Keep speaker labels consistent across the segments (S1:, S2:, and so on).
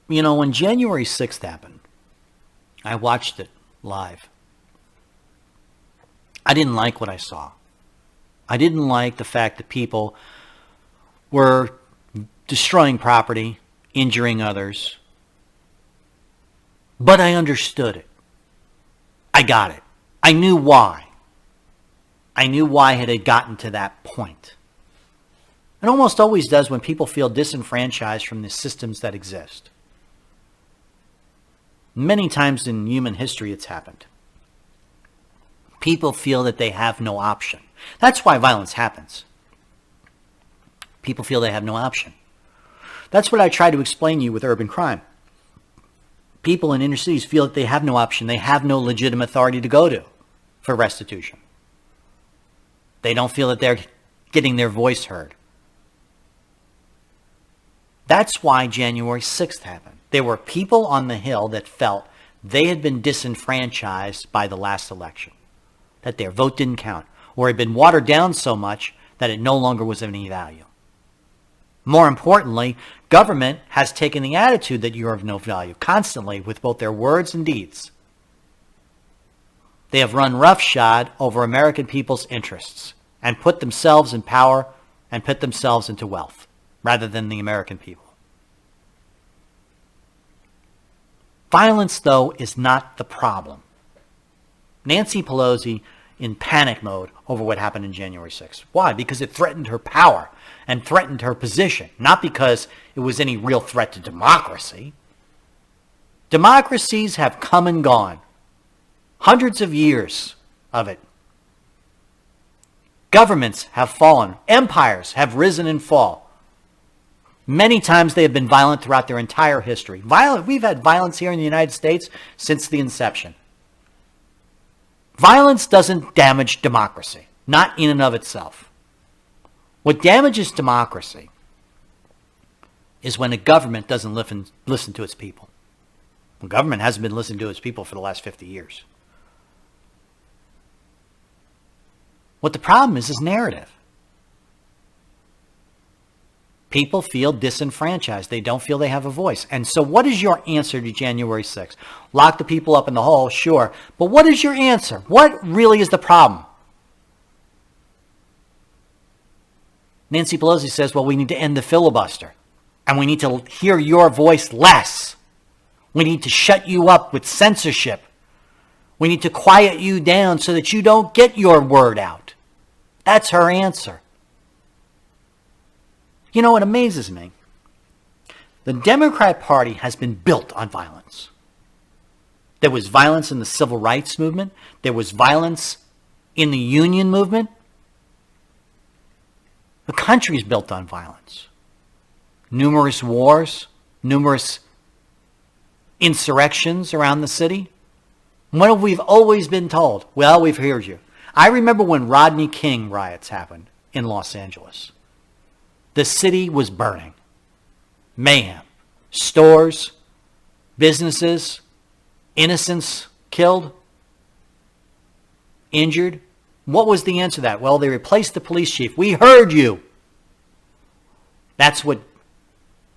S1: You know, when January 6th happened, I watched it live. I didn't like what I saw. I didn't like the fact that people were destroying property, injuring others. But I understood it. I got it. I knew why. I knew why it had gotten to that point. It almost always does when people feel disenfranchised from the systems that exist. Many times in human history it's happened. People feel that they have no option. That's why violence happens. People feel they have no option. That's what I try to explain to you with urban crime. People in inner cities feel that they have no option. They have no legitimate authority to go to for restitution. They don't feel that they're getting their voice heard. That's why January 6th happened. There were people on the Hill that felt they had been disenfranchised by the last election, that their vote didn't count, or had been watered down so much that it no longer was of any value. More importantly, government has taken the attitude that you're of no value constantly with both their words and deeds. They have run roughshod over American people's interests and put themselves in power and put themselves into wealth rather than the American people. Violence, though, is not the problem. Nancy Pelosi in panic mode over what happened in January 6th. Why? Because it threatened her power and threatened her position, not because it was any real threat to democracy. Democracies have come and gone. Hundreds of years of it. Governments have fallen. Empires have risen and fall. Many times they have been violent throughout their entire history. We've had violence here in the United States since the inception. Violence doesn't damage democracy, not in and of itself. What damages democracy is when a government doesn't listen to its people. The government hasn't been listening to its people for the last 50 years. What the problem is narrative. People feel disenfranchised. They don't feel they have a voice. And so what is your answer to January 6th? Lock the people up in the hole, sure. But what is your answer? What really is the problem? Nancy Pelosi says, well, we need to end the filibuster. And we need to hear your voice less. We need to shut you up with censorship. We need to quiet you down so that you don't get your word out. That's her answer. You know, it amazes me. The Democrat Party has been built on violence. There was violence in the civil rights movement. There was violence in the union movement. The country is built on violence. Numerous wars, numerous insurrections around the city. What have we always been told? Well, we've heard you. I remember when Rodney King riots happened in Los Angeles. The city was burning. Mayhem. Stores, businesses, innocents killed, injured. What was the answer to that? Well, they replaced the police chief. We heard you. That's what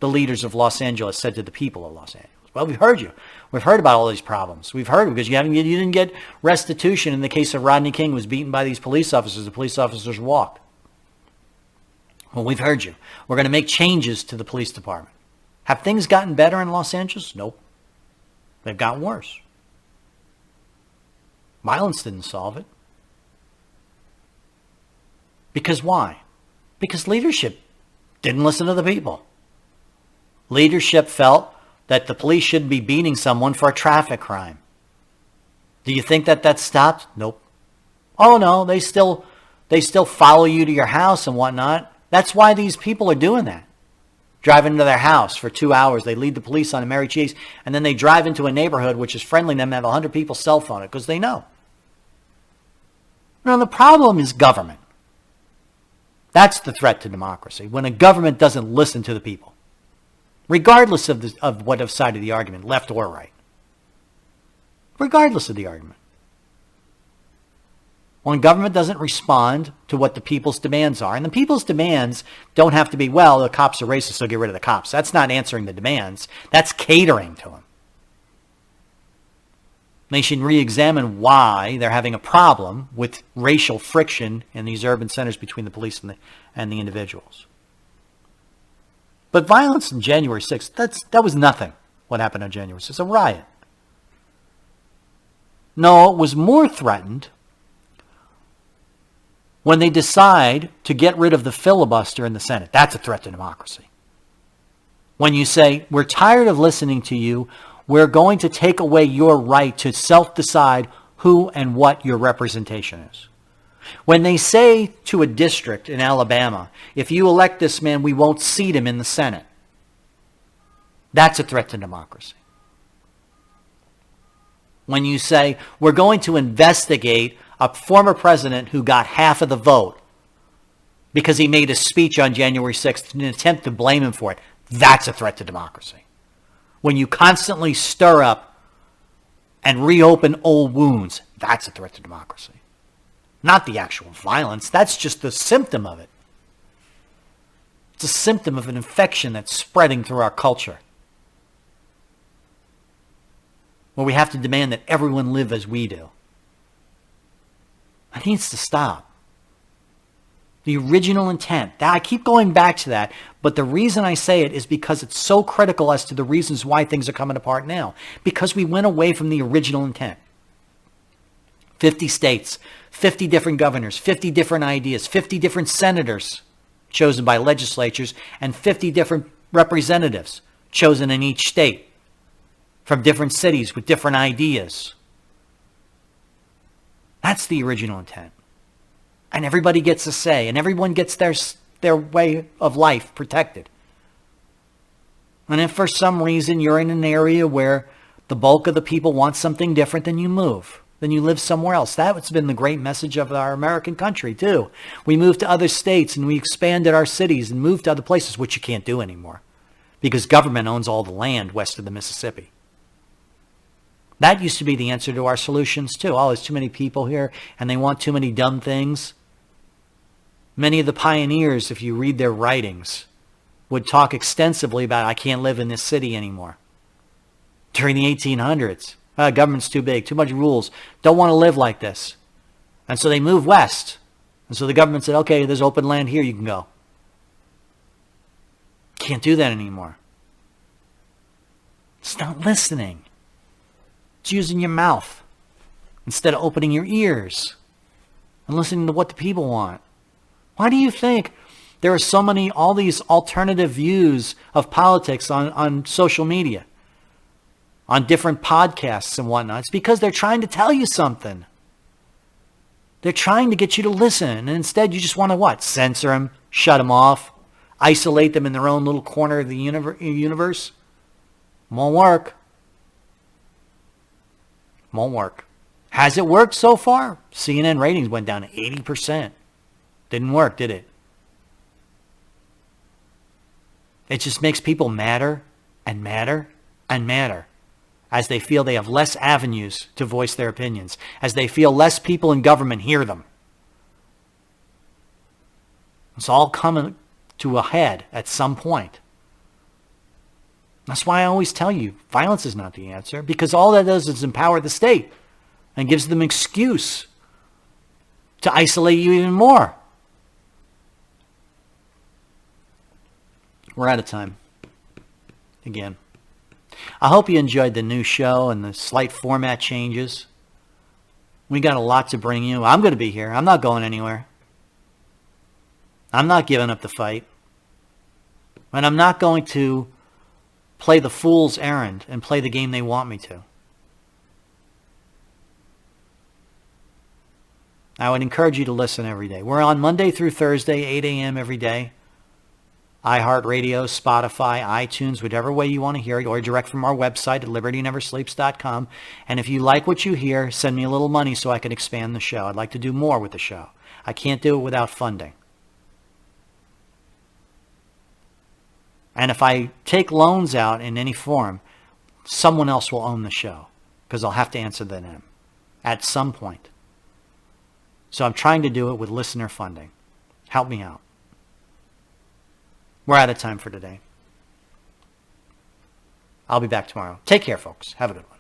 S1: the leaders of Los Angeles said to the people of Los Angeles. Well, we've heard you. We've heard about all these problems. We've heard because you didn't get restitution in the case of Rodney King, who was beaten by these police officers. The police officers walked. Well, we've heard you. We're going to make changes to the police department. Have things gotten better in Los Angeles? Nope. They've gotten worse. Violence didn't solve it. Because why? Because leadership didn't listen to the people. Leadership felt that the police shouldn't be beating someone for a traffic crime. Do you think that stopped? Nope. Oh no, they still follow you to your house and whatnot. That's why these people are doing that. Driving into their house for 2 hours. They lead the police on a merry chase, and then they drive into a neighborhood which is friendly to them and have 100 people's cell phone it because they know. Now, the problem is government. That's the threat to democracy, when a government doesn't listen to the people, regardless of what side of the argument, left or right. Regardless of the argument. When government doesn't respond to what the people's demands are, and the people's demands don't have to be, well, the cops are racist, so get rid of the cops. That's not answering the demands. That's catering to them. They should re-examine why they're having a problem with racial friction in these urban centers between the police and the individuals. But violence on January 6th, that was nothing, what happened on January 6th. It's a riot. No, it was more threatened when they decide to get rid of the filibuster in the Senate. That's a threat to democracy. When you say, we're tired of listening to you, we're going to take away your right to self-decide who and what your representation is. When they say to a district in Alabama, if you elect this man, we won't seat him in the Senate. That's a threat to democracy. When you say, we're going to investigate a former president who got half of the vote because he made a speech on January 6th in an attempt to blame him for it, that's a threat to democracy. When you constantly stir up and reopen old wounds, that's a threat to democracy. Not the actual violence. That's just the symptom of it. It's a symptom of an infection that's spreading through our culture, where we have to demand that everyone live as we do. That needs to stop. The original intent. I keep going back to that, but the reason I say it is because it's so critical as to the reasons why things are coming apart now. Because we went away from the original intent. 50 states, 50 different governors, 50 different ideas, 50 different senators chosen by legislatures, and 50 different representatives chosen in each state from different cities with different ideas. That's the original intent. And everybody gets a say, and everyone gets their way of life protected. And if for some reason you're in an area where the bulk of the people want something different, then you move. Then you live somewhere else. That's been the great message of our American country, too. We moved to other states, and we expanded our cities and moved to other places, which you can't do anymore because government owns all the land west of the Mississippi. That used to be the answer to our solutions, too. Oh, there's too many people here, and they want too many dumb things. Many of the pioneers, if you read their writings, would talk extensively about, I can't live in this city anymore. During the 1800s, government's too big, too much rules, don't want to live like this. And so they moved west. And so the government said, okay, there's open land here, you can go. Can't do that anymore. It's not listening. It's using your mouth instead of opening your ears and listening to what the people want. Why do you think there are so many, all these alternative views of politics on social media, on different podcasts and whatnot? It's because they're trying to tell you something. They're trying to get you to listen. And instead you just want to what? Censor them, shut them off, isolate them in their own little corner of the universe. Won't work. Won't work. Has it worked so far? CNN ratings went down to 80%. Didn't work, did it? It just makes people madder and madder and madder as they feel they have less avenues to voice their opinions, as they feel less people in government hear them. It's all coming to a head at some point. That's why I always tell you, violence is not the answer, because all that does is empower the state and gives them an excuse to isolate you even more. We're out of time. Again. I hope you enjoyed the new show and the slight format changes. We got a lot to bring you. I'm going to be here. I'm not going anywhere. I'm not giving up the fight. And I'm not going to play the fool's errand and play the game they want me to. I would encourage you to listen every day. We're on Monday through Thursday, 8 a.m. every day. iHeartRadio, Spotify, iTunes, whichever way you want to hear it, or direct from our website at libertyneversleeps.com. And if you like what you hear, send me a little money so I can expand the show. I'd like to do more with the show. I can't do it without funding. And if I take loans out in any form, someone else will own the show because I'll have to answer them at some point. So I'm trying to do it with listener funding. Help me out. We're out of time for today. I'll be back tomorrow. Take care, folks. Have a good one.